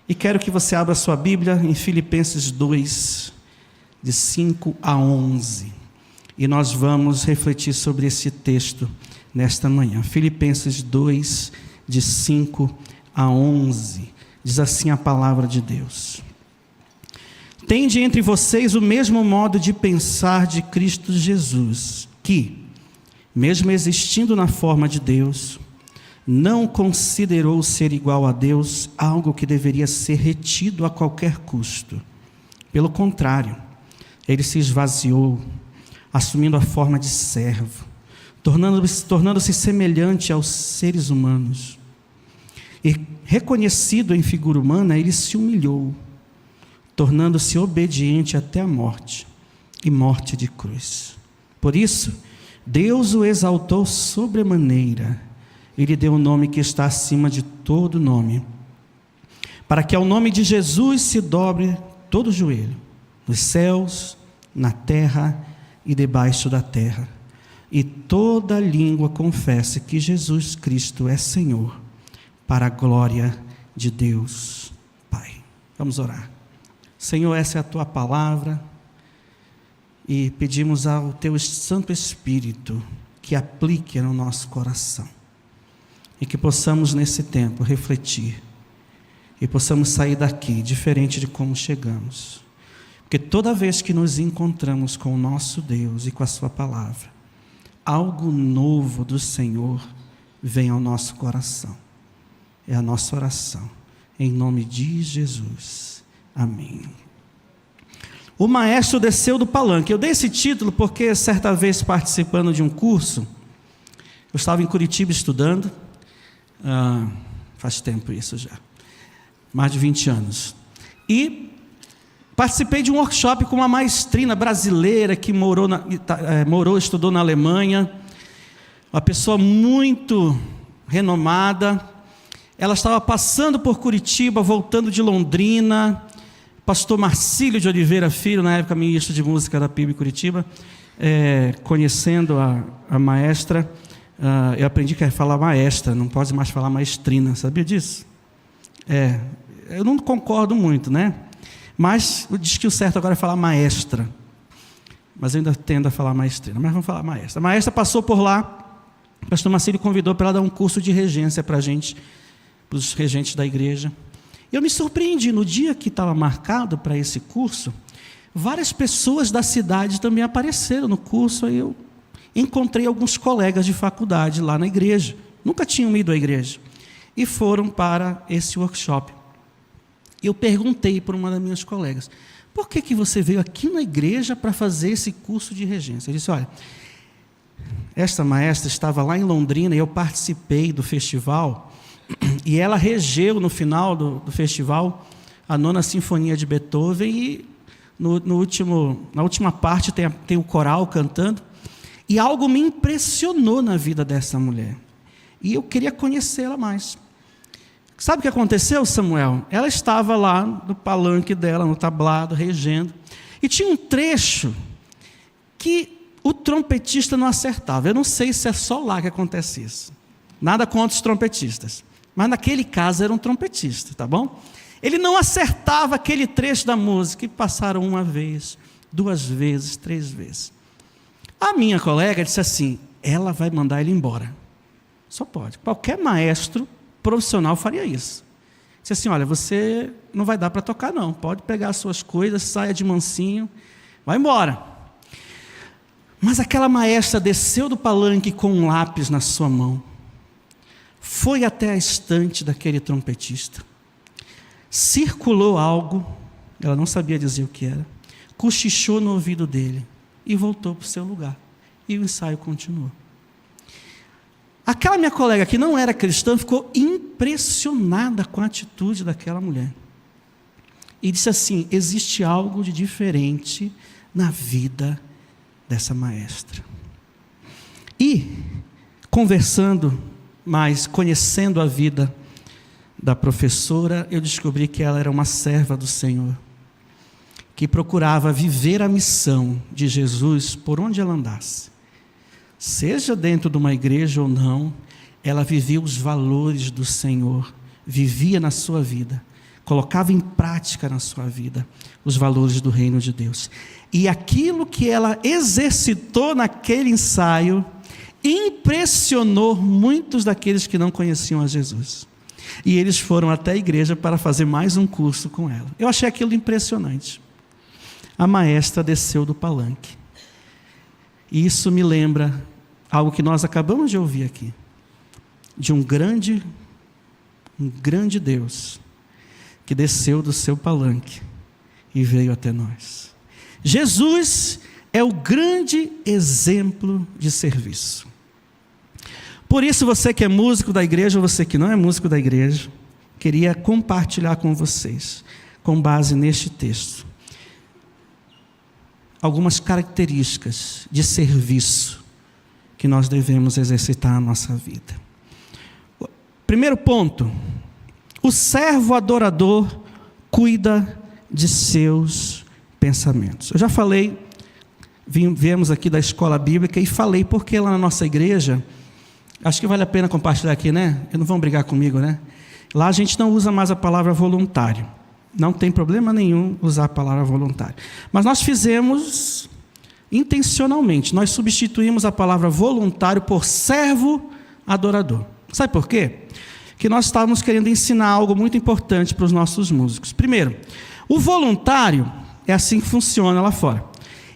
E quero que você abra sua Bíblia em Filipenses 2, de 5 a 11. E nós vamos refletir sobre esse texto nesta manhã. Filipenses 2, de 5 a 11. Diz assim a palavra de Deus: Tende entre vocês o mesmo modo de pensar de Cristo Jesus, que, mesmo existindo na forma de Deus, não considerou ser igual a Deus algo que deveria ser retido a qualquer custo. Pelo contrário, ele se esvaziou, assumindo a forma de servo, tornando-se semelhante aos seres humanos. E, reconhecido em figura humana, ele se humilhou, tornando-se obediente até a morte, e morte de cruz. Por isso, Deus o exaltou sobremaneira, e lhe deu o nome que está acima de todo nome, para que ao nome de Jesus se dobre todo o joelho, nos céus, na terra e debaixo da terra, e toda língua confesse que Jesus Cristo é Senhor, para a glória de Deus Pai. Vamos orar. Senhor, essa é a Tua palavra, e pedimos ao Teu Santo Espírito que aplique no nosso coração, e que possamos nesse tempo refletir, e possamos sair daqui diferente de como chegamos, porque toda vez que nos encontramos com o nosso Deus e com a Sua palavra, algo novo do Senhor vem ao nosso coração. É a nossa oração, em nome de Jesus, amém. O maestro desceu do palanque. Eu dei esse título porque certa vez, participando de um curso, eu estava em Curitiba estudando, faz tempo isso já, mais de 20 anos, e participei de um workshop com uma maestrina brasileira que estudou na Alemanha, uma pessoa muito renomada. Ela estava passando por Curitiba, voltando de Londrina. Pastor Marcílio de Oliveira Filho, na época ministro de música da PIB Curitiba, conhecendo a maestra, eu aprendi que é falar maestra, não pode mais falar maestrina, sabia disso? Eu não concordo muito, né? Mas diz que o certo agora é falar maestra, mas eu ainda tendo a falar maestrina, mas vamos falar maestra. A maestra passou por lá, o pastor Marcílio convidou para ela dar um curso de regência para a gente, para os regentes da igreja. Eu me surpreendi, no dia que estava marcado para esse curso, várias pessoas da cidade também apareceram no curso. Aí eu encontrei alguns colegas de faculdade lá na igreja, nunca tinham ido à igreja, e foram para esse workshop. Eu perguntei para uma das minhas colegas: por que você veio aqui na igreja para fazer esse curso de regência? Eu disse: olha, esta maestra estava lá em Londrina e eu participei do festival, e ela regeu no final do festival a 9ª Sinfonia de Beethoven, e na última parte tem o coral cantando, e algo me impressionou na vida dessa mulher, e eu queria conhecê-la mais. Sabe o que aconteceu, Samuel? Ela estava lá no palanque dela, no tablado, regendo, e tinha um trecho que o trompetista não acertava. Eu não sei se é só lá que acontece isso, nada contra os trompetistas, mas naquele caso era um trompetista, tá bom? Ele não acertava aquele trecho da música, e passaram uma vez, 2 vezes, 3 vezes. A minha colega disse assim: ela vai mandar ele embora. Só pode. Qualquer maestro profissional faria isso. Disse assim: olha, você não vai dar para tocar não, pode pegar as suas coisas, saia de mansinho, vai embora. Mas aquela maestra desceu do palanque com um lápis na sua mão, foi até a estante daquele trompetista, circulou algo, ela não sabia dizer o que era, cochichou no ouvido dele e voltou para o seu lugar, e o ensaio continuou. Aquela minha colega que não era cristã ficou impressionada com a atitude daquela mulher, e disse assim: existe algo de diferente na vida dessa maestra. E conversando mais, conhecendo a vida da professora, eu descobri que ela era uma serva do Senhor, que procurava viver a missão de Jesus por onde ela andasse. Seja dentro de uma igreja ou não, ela vivia os valores do Senhor, vivia na sua vida, colocava em prática na sua vida os valores do reino de Deus. E aquilo que ela exercitou naquele ensaio impressionou muitos daqueles que não conheciam a Jesus. E eles foram até a igreja para fazer mais um curso com ela. Eu achei aquilo impressionante. A maestra desceu do palanque. E isso me lembra algo que nós acabamos de ouvir aqui. De um grande Deus que desceu do seu palanque e veio até nós. Jesus é o grande exemplo de serviço. Por isso, você que é músico da igreja, ou você que não é músico da igreja, queria compartilhar com vocês, com base neste texto, algumas características de serviço que nós devemos exercitar na nossa vida. Primeiro ponto: o servo adorador cuida de seus pensamentos. Eu já falei, viemos aqui da escola bíblica e falei porque lá na nossa igreja, acho que vale a pena compartilhar aqui, né? Não vão brigar comigo, né? Lá a gente não usa mais a palavra voluntário. Não tem problema nenhum usar a palavra voluntário. Mas nós fizemos intencionalmente, nós substituímos a palavra voluntário por servo adorador. Sabe por quê? Que nós estávamos querendo ensinar algo muito importante para os nossos músicos. Primeiro, o voluntário é assim que funciona lá fora.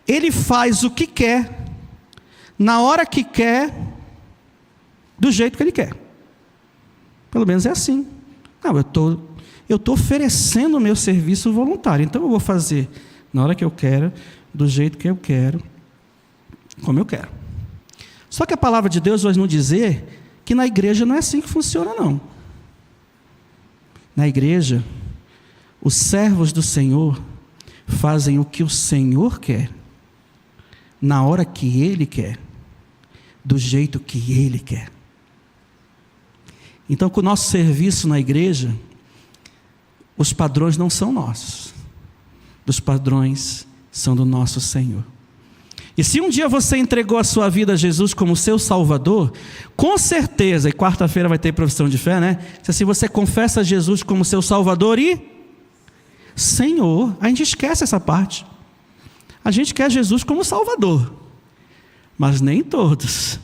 Ele faz o que quer, na hora que quer, do jeito que ele quer. Pelo menos é assim. Não, eu estou oferecendo o meu serviço voluntário, então eu vou fazer na hora que eu quero, do jeito que eu quero, como eu quero. Só que a palavra de Deus vai nos dizer que na igreja não é assim que funciona, não. Na igreja, os servos do Senhor fazem o que o Senhor quer, na hora que Ele quer, do jeito que Ele quer. Então, com o nosso serviço na igreja, os padrões não são nossos, os padrões são do nosso Senhor. E se um dia você entregou a sua vida a Jesus como seu Salvador, com certeza, e quarta-feira vai ter profissão de fé, né? Se você confessa Jesus como seu Salvador e Senhor, a gente esquece essa parte. A gente quer Jesus como Salvador, mas nem todos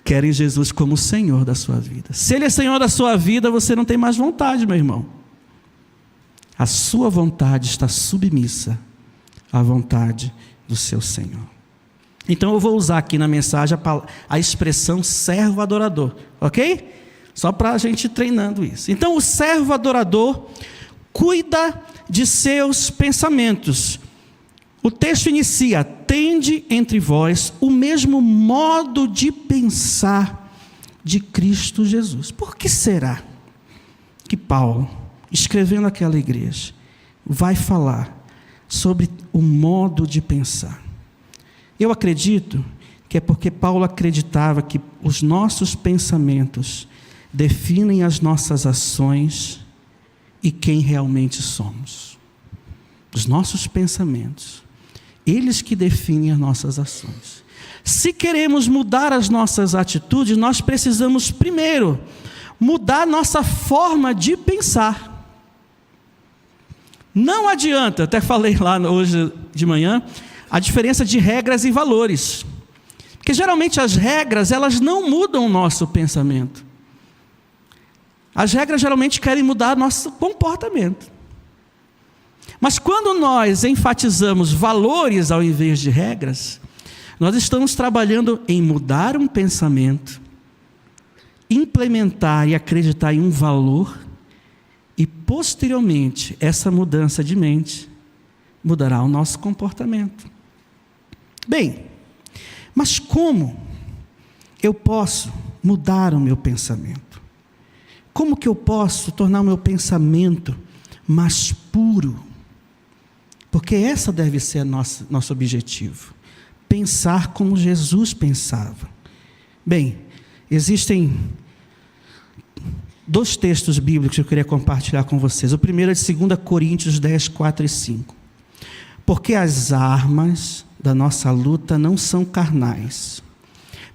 querem Jesus como Senhor da sua vida. Se Ele é Senhor da sua vida, você não tem mais vontade, meu irmão. A sua vontade está submissa à vontade do seu Senhor. Então eu vou usar aqui na mensagem a expressão servo adorador, ok? Só para a gente ir treinando isso. Então o servo adorador cuida de seus pensamentos. O texto inicia: tende entre vós o mesmo modo de pensar de Cristo Jesus. Por que será que Paulo, escrevendo aquela igreja, vai falar sobre o modo de pensar? Eu acredito que é porque Paulo acreditava que os nossos pensamentos definem as nossas ações e quem realmente somos. Os nossos pensamentos, eles que definem as nossas ações. Se queremos mudar as nossas atitudes, nós precisamos primeiro mudar nossa forma de pensar. Não adianta, até falei lá hoje de manhã, a diferença de regras e valores. Porque geralmente as regras, elas não mudam o nosso pensamento. As regras geralmente querem mudar nosso comportamento. Mas quando nós enfatizamos valores ao invés de regras, nós estamos trabalhando em mudar um pensamento, implementar e acreditar em um valor, e posteriormente essa mudança de mente mudará o nosso comportamento. Bem, mas como eu posso mudar o meu pensamento? Como que eu posso tornar o meu pensamento mais puro? Porque essa deve ser nosso objetivo. Pensar como Jesus pensava. Bem, existem 2 textos bíblicos que eu queria compartilhar com vocês. O primeiro é de 2 Coríntios 10, 4 e 5. Porque as armas da nossa luta não são carnais,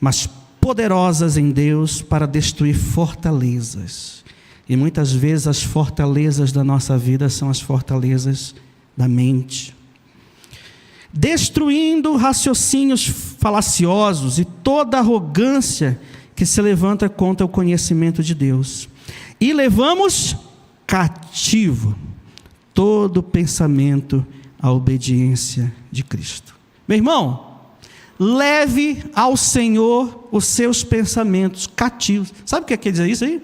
mas poderosas em Deus para destruir fortalezas. E muitas vezes as fortalezas da nossa vida são as fortalezas da mente. Destruindo raciocínios falaciosos e toda arrogância que se levanta contra o conhecimento de Deus. E levamos cativo todo pensamento à obediência de Cristo. Meu irmão, leve ao Senhor os seus pensamentos cativos. Sabe o que quer dizer isso aí?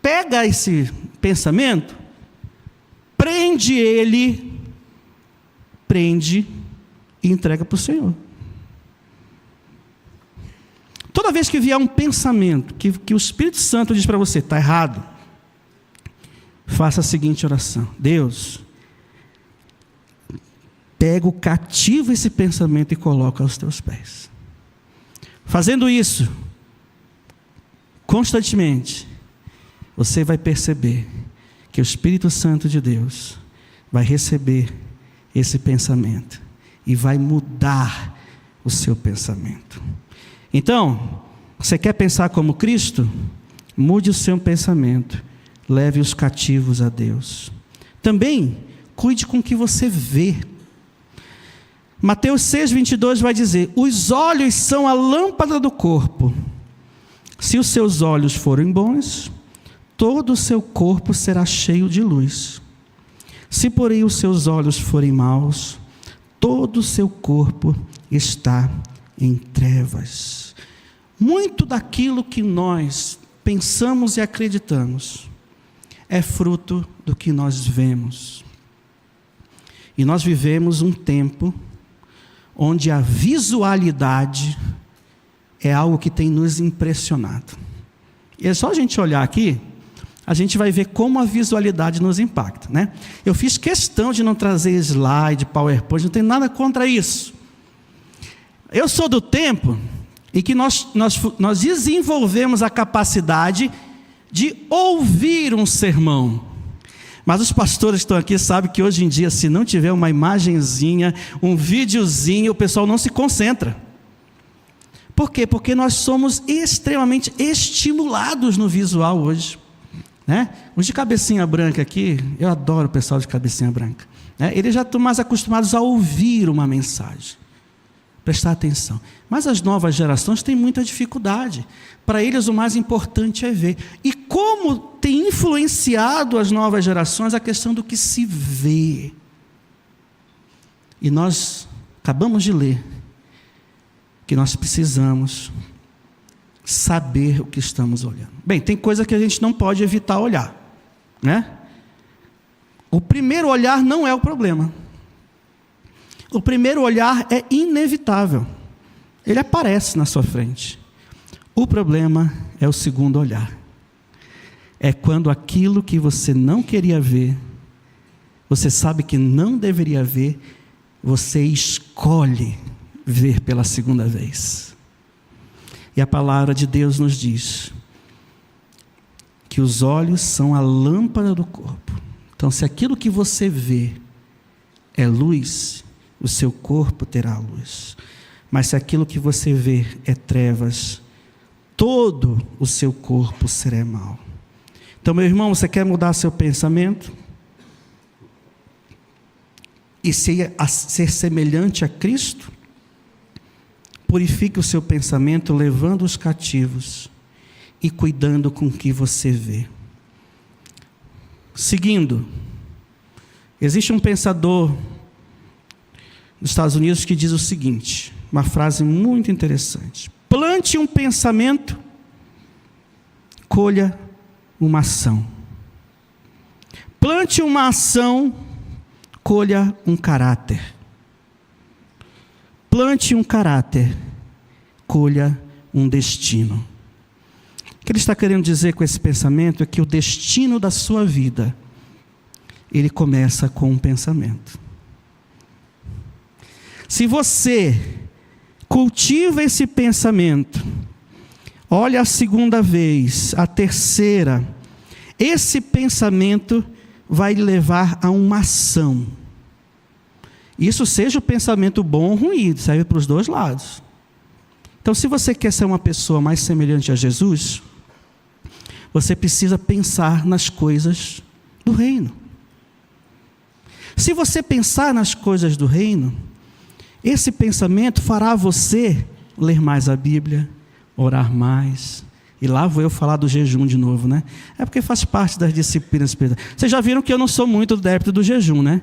Pega esse pensamento, prende ele, e entrega para o Senhor. Toda vez que vier um pensamento que o Espírito Santo diz para você, está errado, faça a seguinte oração: Deus, pega o cativo esse pensamento e coloca aos teus pés. Fazendo isso constantemente, você vai perceber que o Espírito Santo de Deus vai receber esse pensamento e vai mudar o seu pensamento. Então, você quer pensar como Cristo? Mude o seu pensamento, leve os cativos a Deus. Também, cuide com o que você vê. Mateus 6:22 vai dizer: os olhos são a lâmpada do corpo. Se os seus olhos forem bons, todo o seu corpo será cheio de luz. Se, porém, os seus olhos forem maus, todo o seu corpo está em trevas. Muito daquilo que nós pensamos e acreditamos é fruto do que nós vemos. E nós vivemos um tempo onde a visualidade é algo que tem nos impressionado. E é só a gente olhar aqui, a gente vai ver como a visualidade nos impacta, né? Eu fiz questão de não trazer slide, PowerPoint, não tem nada contra isso. Eu sou do tempo em que nós desenvolvemos a capacidade de ouvir um sermão. Mas os pastores que estão aqui sabem que hoje em dia, se não tiver uma imagenzinha, um videozinho, o pessoal não se concentra. Por quê? Porque nós somos extremamente estimulados no visual hoje. Né? Os de cabecinha branca aqui, eu adoro o pessoal de cabecinha branca, né? Eles já estão mais acostumados a ouvir uma mensagem, prestar atenção. Mas as novas gerações têm muita dificuldade. Para eles o mais importante é ver. E como tem influenciado as novas gerações a questão do que se vê. E nós acabamos de ler que nós precisamos saber o que estamos olhando. Bem, tem coisa que a gente não pode evitar olhar, né? O primeiro olhar não é o problema. O primeiro olhar é inevitável. Ele aparece na sua frente. O problema é o segundo olhar. É quando aquilo que você não queria ver, você sabe que não deveria ver, você escolhe ver pela segunda vez. E a palavra de Deus nos diz que os olhos são a lâmpada do corpo. Então, se aquilo que você vê é luz, o seu corpo terá luz. Mas se aquilo que você vê é trevas, todo o seu corpo será mau. Então, meu irmão, você quer mudar seu pensamento? E ser semelhante a Cristo? Purifique o seu pensamento, levando os cativos e cuidando com o que você vê. Seguindo, existe um pensador nos Estados Unidos que diz o seguinte, uma frase muito interessante: plante um pensamento, colha uma ação. Plante uma ação, colha um caráter. Plante um caráter, colha um destino. O que ele está querendo dizer com esse pensamento é que o destino da sua vida, ele começa com um pensamento. Se você cultiva esse pensamento, olha a segunda vez, a terceira, esse pensamento vai levar a uma ação. Isso seja o pensamento bom ou ruim, serve para os dois lados. Então, se você quer ser uma pessoa mais semelhante a Jesus, Você precisa pensar nas coisas do reino. Se você pensar nas coisas do reino, esse pensamento fará você ler mais a Bíblia, orar mais. E lá vou eu falar do jejum de novo, né? É porque faz parte das disciplinas espirituais. Vocês já viram que eu não sou muito adepto do jejum, né?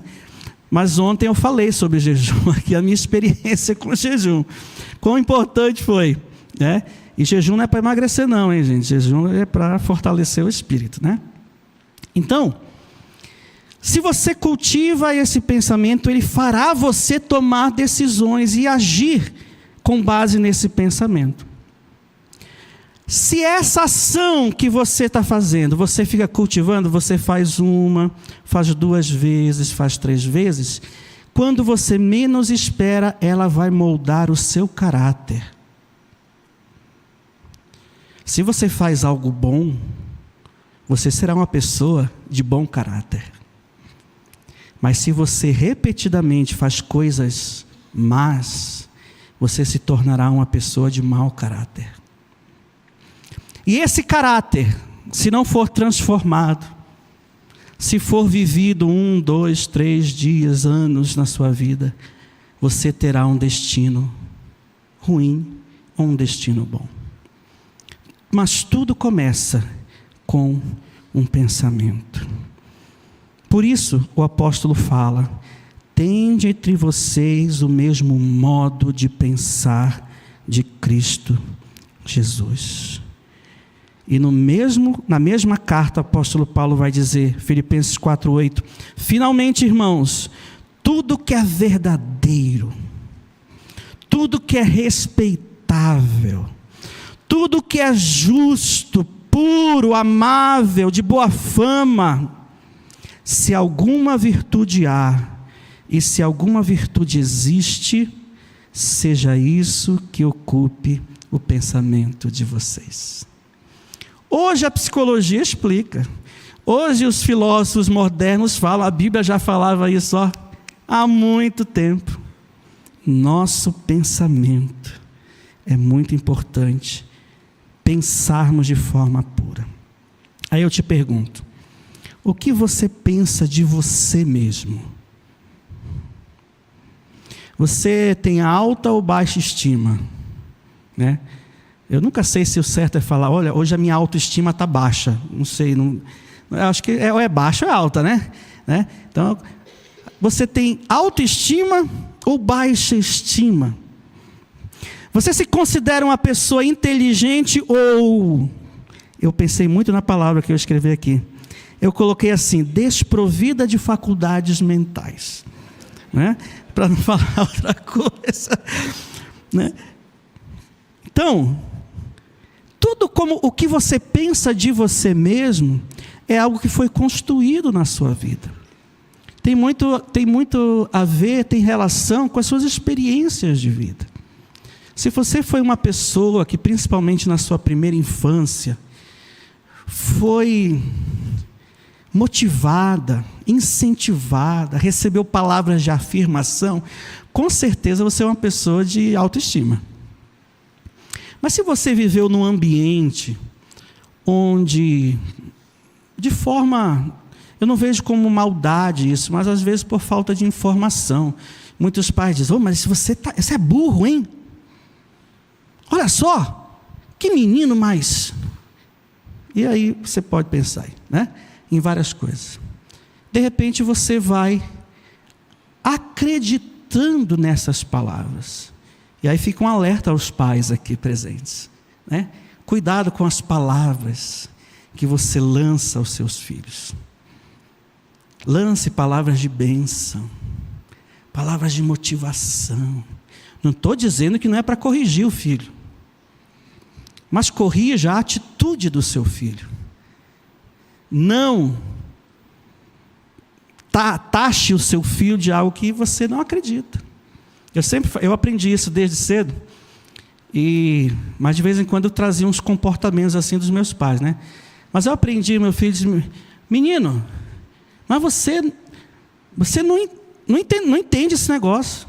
Mas ontem eu falei sobre jejum, aqui a minha experiência com o jejum. Quão importante foi, né? E jejum não é para emagrecer não, hein, gente? Jejum é para fortalecer o espírito, né? Então, se você cultiva esse pensamento, ele fará você tomar decisões e agir com base nesse pensamento. Se essa ação que você está fazendo, você fica cultivando, você faz uma, faz 2 vezes, faz 3 vezes, quando você menos espera, ela vai moldar o seu caráter. Se você faz algo bom, você será uma pessoa de bom caráter. Mas se você repetidamente faz coisas más, você se tornará uma pessoa de mau caráter. E esse caráter, se não for transformado, se for vivido 1, 2, 3 dias, anos na sua vida, você terá um destino ruim ou um destino bom. Mas tudo começa com um pensamento. Por isso o apóstolo fala: tende entre vocês o mesmo modo de pensar de Cristo Jesus. E na mesma carta o apóstolo Paulo vai dizer, Filipenses 4:8, finalmente, irmãos, tudo que é verdadeiro, tudo que é respeitável, tudo que é justo, puro, amável, de boa fama, se alguma virtude há, e se alguma virtude existe, seja isso que ocupe o pensamento de vocês. Hoje a psicologia explica. Hoje os filósofos modernos falam, a Bíblia já falava isso há muito tempo. Nosso pensamento é muito importante. Pensarmos de forma pura. Aí eu te pergunto, o que você pensa de você mesmo? Você tem alta ou baixa estima? Né? Eu nunca sei se o certo é falar, olha, hoje a minha autoestima está baixa. Não sei, acho que é baixa ou é alta, né? Então, você tem autoestima ou baixa estima? Você se considera uma pessoa inteligente ou... Eu pensei muito na palavra que eu escrevi aqui. Eu coloquei assim, desprovida de faculdades mentais. Né? Para não falar outra coisa. Né? Então, tudo como o que você pensa de você mesmo é algo que foi construído na sua vida. Tem muito a ver, tem relação com as suas experiências de vida. Se você foi uma pessoa que, principalmente na sua primeira infância, foi motivada, incentivada, recebeu palavras de afirmação, com certeza você é uma pessoa de autoestima. Mas se você viveu num ambiente onde, de forma, eu não vejo como maldade isso, mas às vezes por falta de informação, muitos pais dizem, mas você é burro, hein? Olha só, que menino mais... E aí você pode pensar, né? Em várias coisas. De repente você vai acreditando nessas palavras. E aí fica um alerta aos pais aqui presentes, né? Cuidado com as palavras que você lança aos seus filhos. Lance palavras de bênção, palavras de motivação. Não estou dizendo que não é para corrigir o filho, mas corrija a atitude do seu filho. Não taxe o seu filho de algo que você não acredita. Eu aprendi isso desde cedo, mas de vez em quando eu trazia uns comportamentos assim dos meus pais, né? Mas eu aprendi, meu filho disse, menino, mas você não entende esse negócio.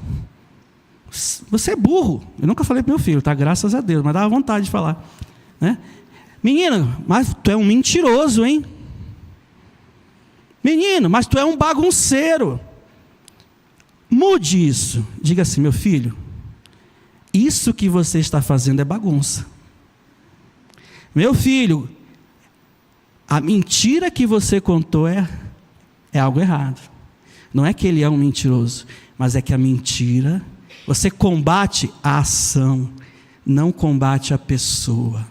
Você é burro. Eu nunca falei para meu filho, tá? Graças a Deus, mas dava vontade de falar, né? Menino, mas tu é um mentiroso, hein? Menino, mas tu é um bagunceiro. Mude isso. Diga assim: meu filho, isso que você está fazendo é bagunça. Meu filho, a mentira que você contou é algo errado. Não é que ele é um mentiroso, mas é que a mentira, você combate a ação, não combate a pessoa.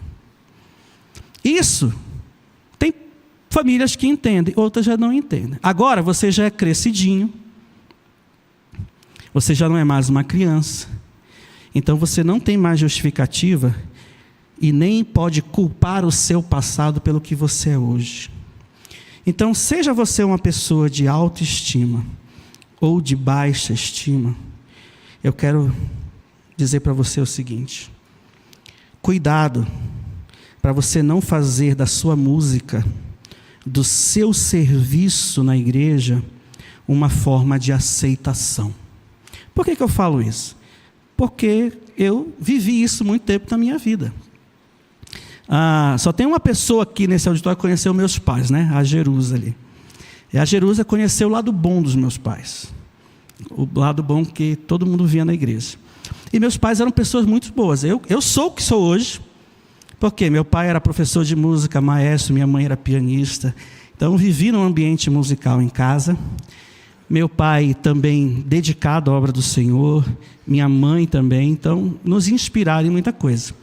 Isso, tem famílias que entendem, outras já não entendem. Agora você já é crescidinho, você já não é mais uma criança, então você não tem mais justificativa e nem pode culpar o seu passado pelo que você é hoje. Então, seja você uma pessoa de autoestima ou de baixa estima, eu quero dizer para você o seguinte: cuidado para você não fazer da sua música, do seu serviço na igreja, uma forma de aceitação. Por que eu falo isso? Porque eu vivi isso muito tempo na minha vida. Só tem uma pessoa aqui nesse auditório que conheceu meus pais, né? A Jerusa ali. E a Jerusa conheceu o lado bom dos meus pais. O lado bom que todo mundo via na igreja. E meus pais eram pessoas muito boas. Eu sou o que sou hoje, porque meu pai era professor de música, maestro, minha mãe era pianista. Então, eu vivi num ambiente musical em casa. Meu pai também dedicado à obra do Senhor. Minha mãe também. Então, nos inspiraram em muita coisa.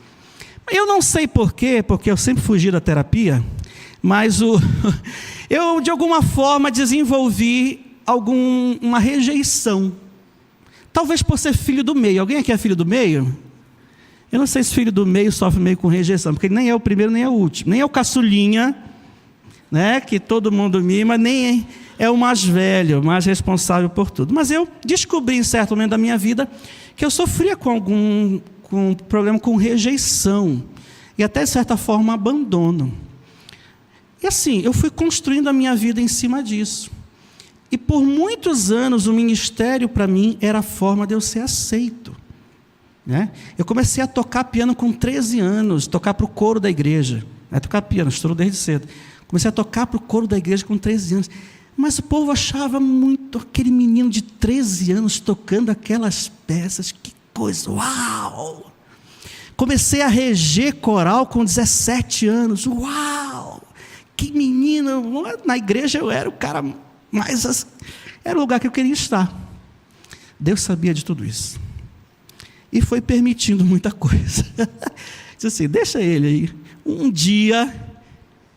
Eu não sei porquê, porque eu sempre fugi da terapia, mas eu, de alguma forma, desenvolvi uma rejeição. Talvez por ser filho do meio. Alguém aqui é filho do meio? Eu não sei se filho do meio sofre meio com rejeição, porque ele nem é o primeiro, nem é o último. Nem é o caçulinha, né, que todo mundo mima, nem é o mais velho, mais responsável por tudo. Mas eu descobri, em certo momento da minha vida, que eu sofria com problema com rejeição e até, de certa forma, abandono. E assim, eu fui construindo a minha vida em cima disso. E por muitos anos o ministério para mim era a forma de eu ser aceito, né? Eu comecei a tocar piano com 13 anos, tocar para o coro da igreja. Tocar piano, estudo desde cedo. Comecei a tocar para o coro da igreja com 13 anos. Mas o povo achava muito aquele menino de 13 anos tocando aquelas peças. Que coisa, uau! Comecei a reger coral com 17 anos. Uau! Que menino! Na igreja eu era o cara mais... Era o lugar que eu queria estar. Deus sabia de tudo isso. E foi permitindo muita coisa. Disse assim: deixa ele aí. Um dia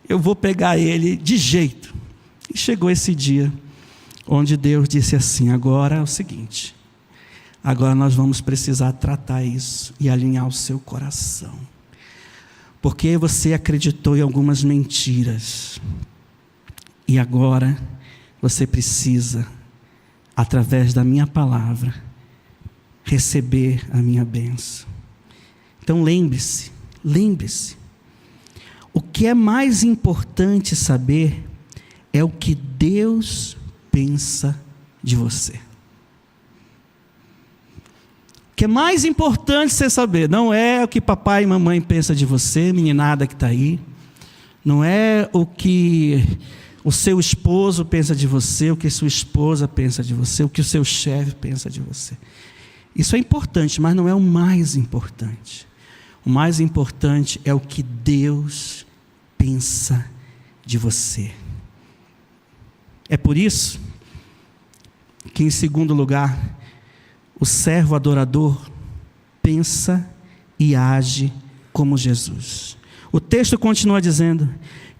eu vou pegar ele de jeito. E chegou esse dia onde Deus disse assim: agora é o seguinte, agora nós vamos precisar tratar isso e alinhar o seu coração, porque você acreditou em algumas mentiras, e agora você precisa, através da minha palavra, receber a minha bênção. Então lembre-se, o que é mais importante saber é o que Deus pensa de você. O que é mais importante você saber não é o que papai e mamãe pensam de você, meninada que está aí. Não é o que o seu esposo pensa de você, o que sua esposa pensa de você, o que o seu chefe pensa de você. Isso é importante, mas não é o mais importante. O mais importante é o que Deus pensa de você. É por isso que, em segundo lugar, o servo adorador pensa e age como Jesus. O texto continua dizendo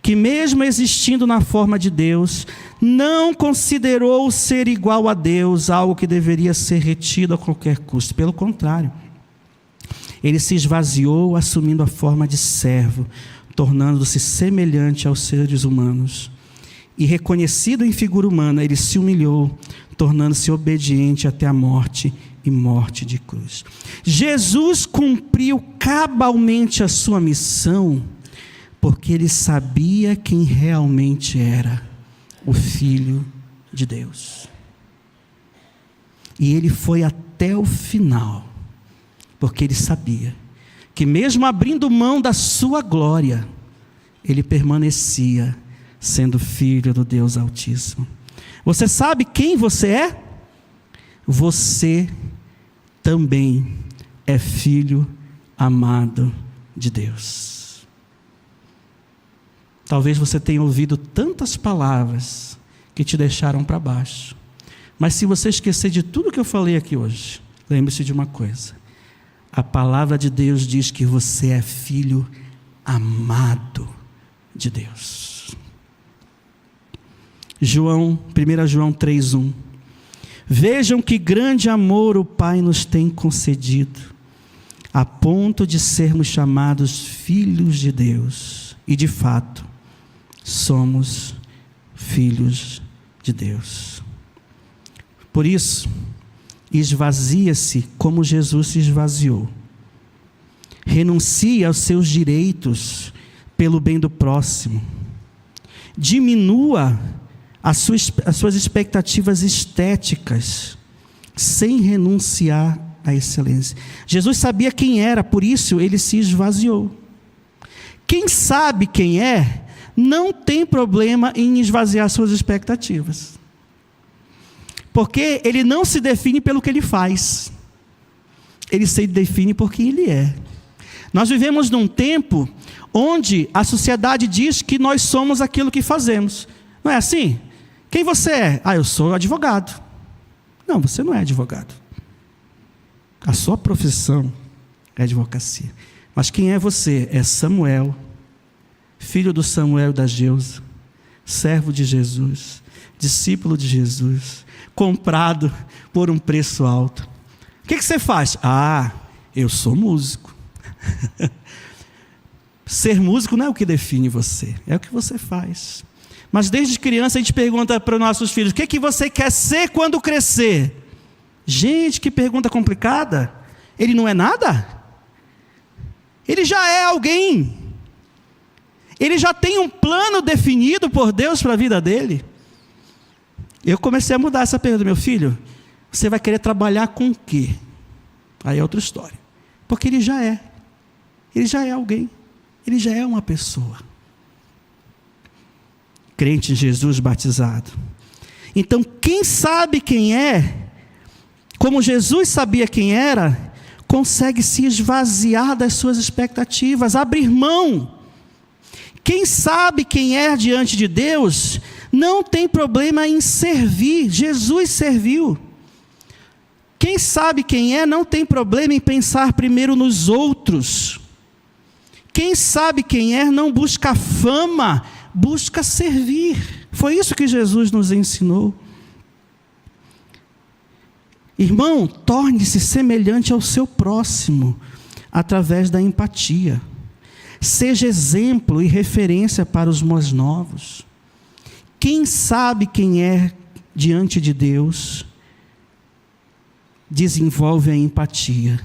que, mesmo existindo na forma de Deus, não considerou ser igual a Deus algo que deveria ser retido a qualquer custo. Pelo contrário, ele se esvaziou, assumindo a forma de servo, tornando-se semelhante aos seres humanos. E, reconhecido em figura humana, ele se humilhou, tornando-se obediente até a morte e morte de cruz. Jesus cumpriu cabalmente a sua missão, porque ele sabia quem realmente era o Filho de Deus. E ele foi até o final, porque ele sabia que, mesmo abrindo mão da sua glória, ele permanecia sendo filho do Deus Altíssimo. Você sabe quem você é? Você também é filho amado de Deus. Talvez você tenha ouvido tantas palavras que te deixaram para baixo. Mas se você esquecer de tudo que eu falei aqui hoje, lembre-se de uma coisa. A palavra de Deus diz que você é filho amado de Deus. 1 João 3:1. Vejam que grande amor o Pai nos tem concedido, a ponto de sermos chamados filhos de Deus. E de fato, somos filhos de Deus. Por isso, esvazia-se como Jesus se esvaziou. Renuncie aos seus direitos pelo bem do próximo. Diminua as suas expectativas estéticas, sem renunciar à excelência. Jesus sabia quem era, por isso ele se esvaziou. Quem sabe quem é, não tem problema em esvaziar suas expectativas. Porque ele não se define pelo que ele faz. Ele se define por quem ele é. Nós vivemos num tempo onde a sociedade diz que nós somos aquilo que fazemos. Não é assim? Quem você é? Eu sou advogado. Não, você não é advogado. A sua profissão é advocacia. Mas quem é você? É Samuel, filho do Samuel da Geusa, servo de Jesus, discípulo de Jesus, comprado por um preço alto. O que você faz? Eu sou músico. Ser músico não é o que define você, é o que você faz. Mas desde criança a gente pergunta para os nossos filhos: o que você quer ser quando crescer? Gente, que pergunta complicada. Ele não é nada? Ele já é alguém. Ele já tem um plano definido por Deus para a vida dele. Eu comecei a mudar essa pergunta: meu filho, você vai querer trabalhar com o quê? Aí é outra história. Porque ele já é alguém. Ele já é uma pessoa. Crente em Jesus, batizado. Então, quem sabe quem é, como Jesus sabia quem era, consegue se esvaziar das suas expectativas, abrir mão. Quem sabe quem é diante de Deus, não tem problema em servir. Jesus serviu. Quem sabe quem é, não tem problema em pensar primeiro nos outros. Quem sabe quem é, não busca fama, busca servir. Foi isso que Jesus nos ensinou. Irmão, torne-se semelhante ao seu próximo, através da empatia. Seja exemplo e referência para os mais novos. Quem sabe quem é diante de Deus, desenvolve a empatia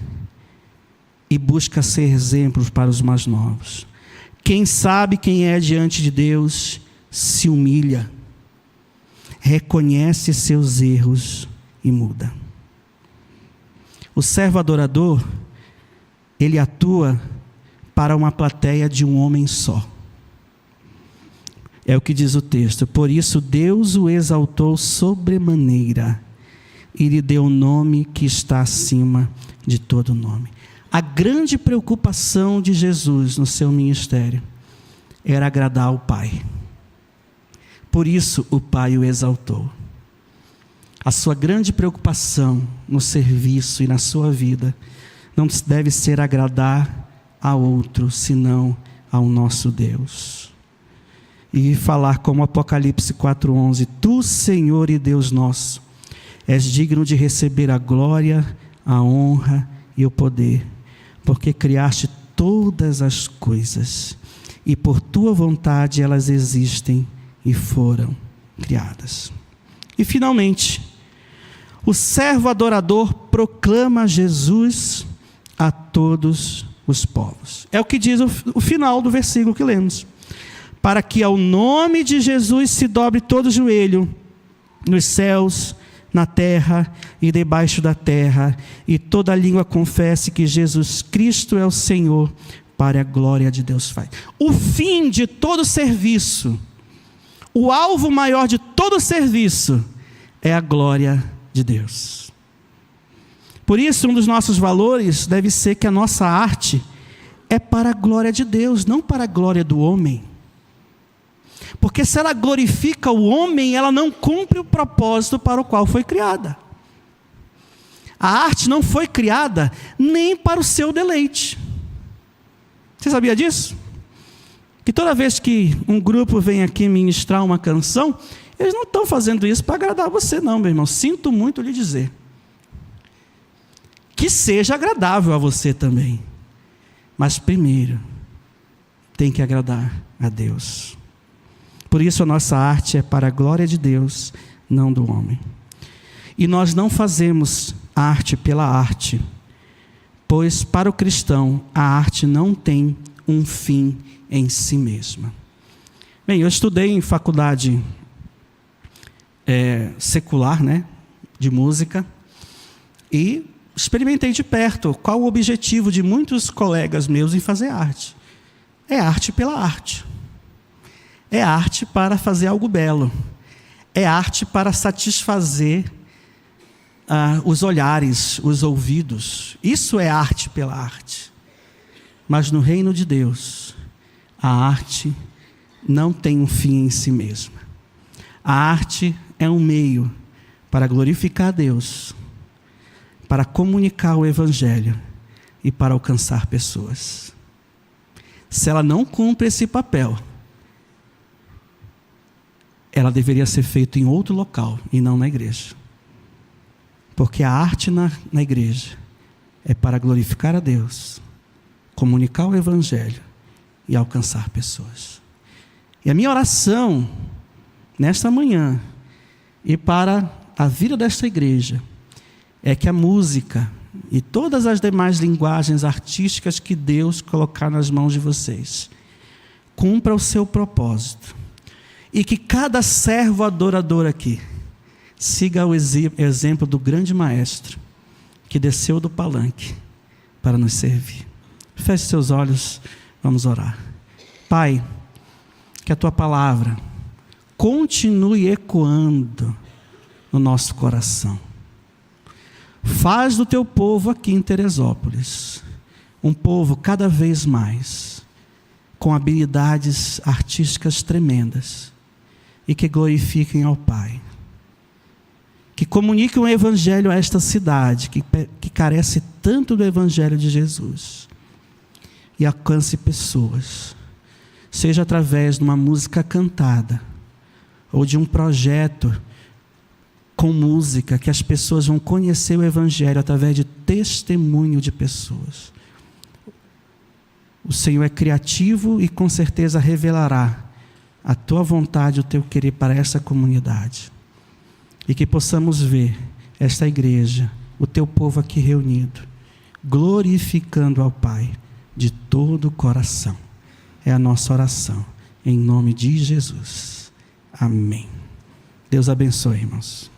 e busca ser exemplos para os mais novos. Quem sabe quem é diante de Deus, se humilha, reconhece seus erros e muda. O servo adorador, ele atua para uma plateia de um homem só. É o que diz o texto: por isso Deus o exaltou sobremaneira e lhe deu o nome que está acima de todo nome. A grande preocupação de Jesus no seu ministério era agradar ao Pai. Por isso o Pai o exaltou. A sua grande preocupação no serviço e na sua vida não deve ser agradar a outro, senão ao nosso Deus. E falar como Apocalipse 4:11: Tu, Senhor e Deus nosso, és digno de receber a glória, a honra e o poder, porque criaste todas as coisas, e por tua vontade elas existem e foram criadas. E finalmente, o servo adorador proclama Jesus a todos os povos. É o que diz o final do versículo que lemos: para que ao nome de Jesus se dobre todo o joelho, nos céus, na terra e debaixo da terra, e toda língua confesse que Jesus Cristo é o Senhor, para a glória de Deus faz. O fim de todo serviço, o alvo maior de todo serviço é a glória de Deus. Por isso, um dos nossos valores deve ser que a nossa arte é para a glória de Deus, não para a glória do homem. Porque se ela glorifica o homem, ela não cumpre o propósito para o qual foi criada. A arte não foi criada nem para o seu deleite. Você sabia disso? Que toda vez que um grupo vem aqui ministrar uma canção, eles não estão fazendo isso para agradar você não, meu irmão. Sinto muito lhe dizer. Que seja agradável a você também. Mas primeiro, tem que agradar a Deus. Por isso a nossa arte é para a glória de Deus, não do homem. E nós não fazemos arte pela arte, pois para o cristão a arte não tem um fim em si mesma. Bem, eu estudei em faculdade secular, de música, e experimentei de perto qual o objetivo de muitos colegas meus em fazer arte. É arte pela arte. É arte para fazer algo belo. É arte para satisfazer os olhares, os ouvidos. Isso é arte pela arte. Mas no reino de Deus, a arte não tem um fim em si mesma. A arte é um meio para glorificar a Deus, para comunicar o Evangelho e para alcançar pessoas. Se ela não cumpre esse papel, ela deveria ser feita em outro local e não na igreja. Porque a arte na igreja é para glorificar a Deus, comunicar o Evangelho e alcançar pessoas. E a minha oração nesta manhã e para a vida desta igreja é que a música e todas as demais linguagens artísticas que Deus colocar nas mãos de vocês cumpra o seu propósito. E que cada servo adorador aqui siga o exemplo do grande maestro que desceu do palanque para nos servir. Feche seus olhos, vamos orar. Pai, que a Tua palavra continue ecoando no nosso coração. Faz do Teu povo aqui em Teresópolis um povo cada vez mais com habilidades artísticas tremendas e que glorifiquem ao Pai. Que comuniquem o Evangelho a esta cidade, que carece tanto do Evangelho de Jesus. E alcance pessoas, seja através de uma música cantada, ou de um projeto com música, que as pessoas vão conhecer o Evangelho através de testemunho de pessoas. O Senhor é criativo e com certeza revelará a Tua vontade, o Teu querer para essa comunidade. E que possamos ver esta igreja, o Teu povo aqui reunido, glorificando ao Pai de todo o coração. É a nossa oração, em nome de Jesus. Amém. Deus abençoe, irmãos.